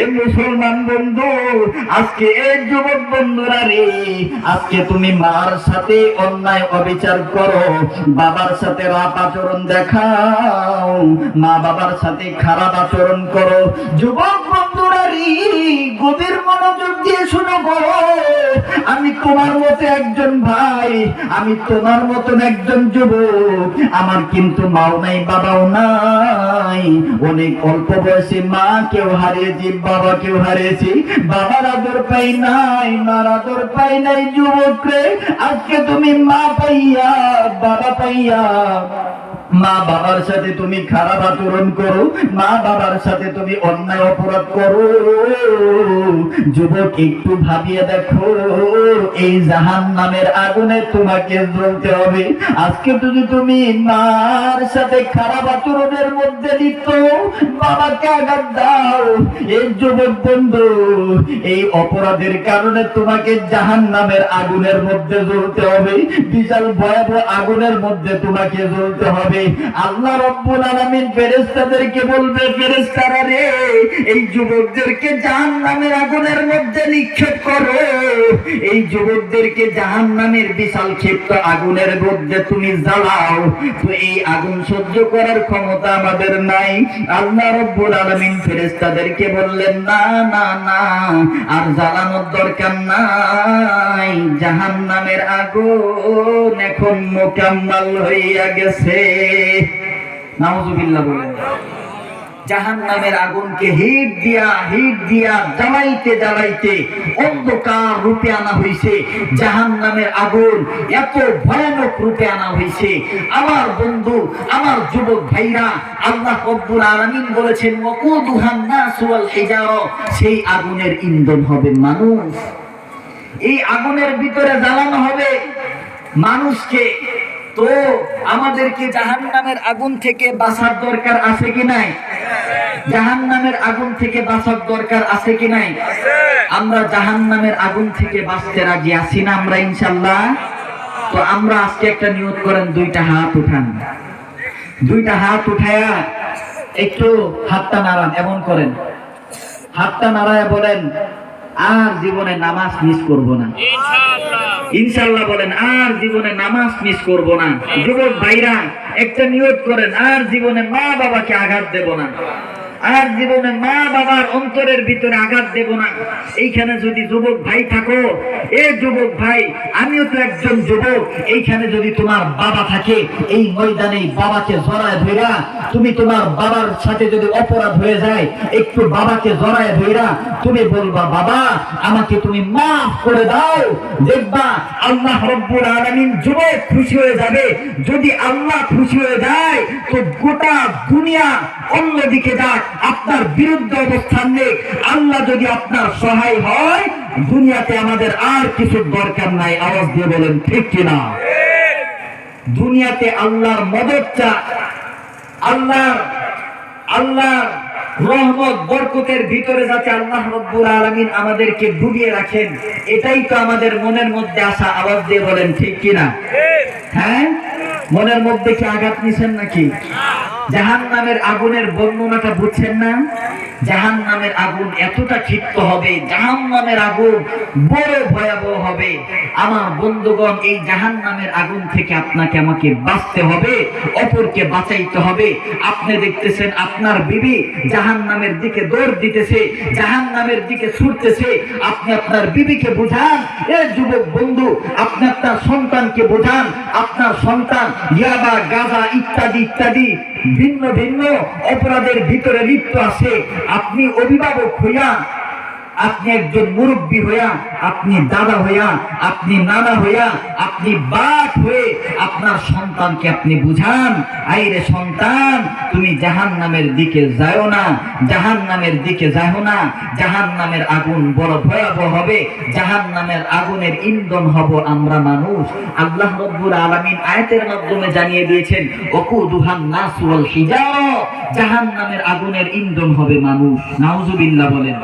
এ মুসলমান বন্ধু, আজকে এই যুবক বন্ধুরা রে, আজকে তুমি মার সাথে অন্যায় অবিচার করো, বাবার সাথে রাপ আচরণ দেখাও, মা বাবার সাথে খারাপ আচরণ করো। যুবক বন্ধুরা রে, গভীর মনোযোগ দিয়ে শুনো গো। আমি তোমার মতো একজন ভাই, আমি তোমার মতন একজন যুবক। আমার কিন্তু মাও নাই, বাবাও নাই। অনেক অল্প বয়সে মা কেউ হারিয়েছি, বাবা কেউ হারিয়েছি। বাবার আদর পাই নাই, মার আদর পাই নাই। যুবক রে, আজকে তুমি মা পাইয়া, বাবা পাইয়া, মা বাবার সাথে তুমি খারাপ আচরণ করো, মা বাবার সাথে তুমি অন্যায় অপরাধ করো। যুবক, একটু ভাবিয়ে দেখো, এই জাহান্নামের আগুনে তোমাকে জ্বলতে হবে। আজকে যদি তুমি মার সাথে খারাপ আচরণের মধ্যে লিপ্ত, বাবাকে আঘাত দাও, এই যুবক বন্ধু, এই অপরাধের কারণে তোমাকে জাহান্নামের আগুনের মধ্যে জ্বলতে হবে। বিশাল ভয়াবহ আগুনের মধ্যে তোমাকে জ্বলতে হবে। আল্লাহ রাব্বুল আলামিন ফেরেশতাদেরকে বলবে, ফেরেশতারা রে, এই যুবকদেরকে জাহান্নামের আগুনের মধ্যে নিক্ষেপ করো। এই যুবকদেরকে জাহান্নামের বিশাল ক্ষিপ্ত আগুনের মধ্যে তুমি জ্বালাও। তো এই আগুন সহ্য করার ক্ষমতা আমাদের নাই। আল্লাহ রাব্বুল আলামিন ফেরেশতাদেরকে বললেন, না না না, আর জ্বালানোর দরকার নাই। জাহান্নামের আগুন এখন মোকাম্মল হইয়া গেছে। নাউজুবিল্লাহ বলেন। জাহান্নামের আগুনকে হিট দিয়া জ্বালাইতে জ্বালাইতে অন্ধকার রূপে আনা হয়েছে। জাহান্নামের আগুন এত ভয়ানক রূপে আনা হয়েছে। আমার বন্ধু, আমার যুবক ভাইরা, আল্লাহ রাব্বুল আলামিন বলেছেন, ওয়াকুদুহান নাসু ওয়াল হিজারা, সেই আগুনের ইন্ধন হবে মানুষ। এই আগুনের ভিতরে জ্বালানো হবে মানুষকে। তো আমাদেরকে জাহান্নামের আগুন থেকে বাঁচার দরকার আছে কি নাই? জাহান্নামের আগুন থেকে বাঁচার দরকার আছে কি নাই? আমরা জাহান্নামের আগুন থেকে বাঁচতে রাজি আছি না আমরা, ইনশাআল্লাহ? তো আমরা আজকে একটা নিয়ত করেন, দুইটা হাত উঠান। দুইটা হাত উঠায়া একটু হাতটা নাড়ান, এমন করেন, হাতটা নাড়ায়া বলেন, আর জীবনে নামাজ মিস করব না। ইনশাআল্লাহ বলেন, আর জীবনে নামাজ মিস করব না। যুবক ভাইরা, একটা নিয়ত করেন, আর জীবনে মা বাবাকে আঘাত দেব না, আর জীবনে মা বাবার অন্তরের ভিতরে আঘাত দেব না। এইখানে যদি যুবক ভাই থাকো, এ যুবক ভাই, আমিও তো একজন যুবক, এইখানে যদি তোমার বাবা থাকে, এই ময়দানে বাবাকে জড়ায় ধইরা, তুমি তোমার বাবার সাথে যদি অপরাধ হয়ে যায়, একটু বাবাকে জড়ায় ধইরা তুমি বলবা, বাবা আমাকে তুমি মাফ করে দাও। দেখবা আল্লাহ রাব্বুল আলামিন যুবক খুশি হয়ে যাবে। যদি আল্লাহ খুশি হয়ে যায়, তো গোটা দুনিয়া অন্যদিকে যাক, আপনার বিরুদ্ধে অবস্থান নেই। আল্লাহ যদি আপনার সহায় হয়, দুনিয়াতে আমাদের আর কিছু দরকার নাই। আওয়াজ দিয়ে বলেন ঠিক কিনা? দুনিয়াতে আল্লাহর মদদ চা, আল্লাহর রহমত বরকতের ভিতরে যাতে আল্লাহ রাব্বুল আলামিন আমাদেরকে ডুবিয়ে রাখেন, এটাই তো আমাদের মনের মধ্যে আসা। আওয়াজ দিয়ে বলেন ঠিক কিনা? হ্যাঁ, মনের মধ্যে কি আঘাত নিছেন নাকি? জাহান্নামের আগুনের বর্ণনাটা বুঝছেন না? জাহান্নামের আগুন এতটা ক্ষিপ্ত হবে, জাহান্নামের আগুন বড় ভয়াবহ হবে। আমার বন্ধুগণ, এই জাহান্নামের আগুন থেকে আপনাকে আমাকে বাঁচতে হবে, অপরকে বাঁচাইতে হবে। আপনি দেখতেছেন আপনার বিবি জাহান্নামের দিকে দৌড় দিতেছে, জাহান্নামের দিকে ছুটতেছে। আপনি আপনার বিবিকে বোঝান, এ যুবক বন্ধু, আপনি আপনার সন্তানকে বোঝান, আপনার সন্তান ইয়াবা, গাঁজা ইত্যাদি ইত্যাদি ভিন্ন ভিন্ন অপরাধের ভিতরে লিপ্ত আছে। আপনি অভিভাবক হইয়া, আপনি একজন মুরব্বী হইয়া, আপনি দাদা হইয়া, আপনি নানা হইয়া, আপনি বাপ হয়ে আপনার সন্তানকে আপনি বুঝান, আইরে সন্তান, তুমি জাহান্নামের দিকে যাও না, জাহান্নামের দিকে যাও না। জাহান্নামের আগুন বড় ভয়াবহ হবে, জাহান্নামের আগুনের ইন্ধন হব আমরা মানুষ। আল্লাহ রাব্বুল আলামিন আয়াতের মাধ্যমে জানিয়ে দিয়েছেন, ওয়াকুদুহান নাসু ওয়াল হিজারা, জাহান্নামের আগুনের ইন্ধন হবে মানুষ। নাউজুবিল্লাহ বলেন।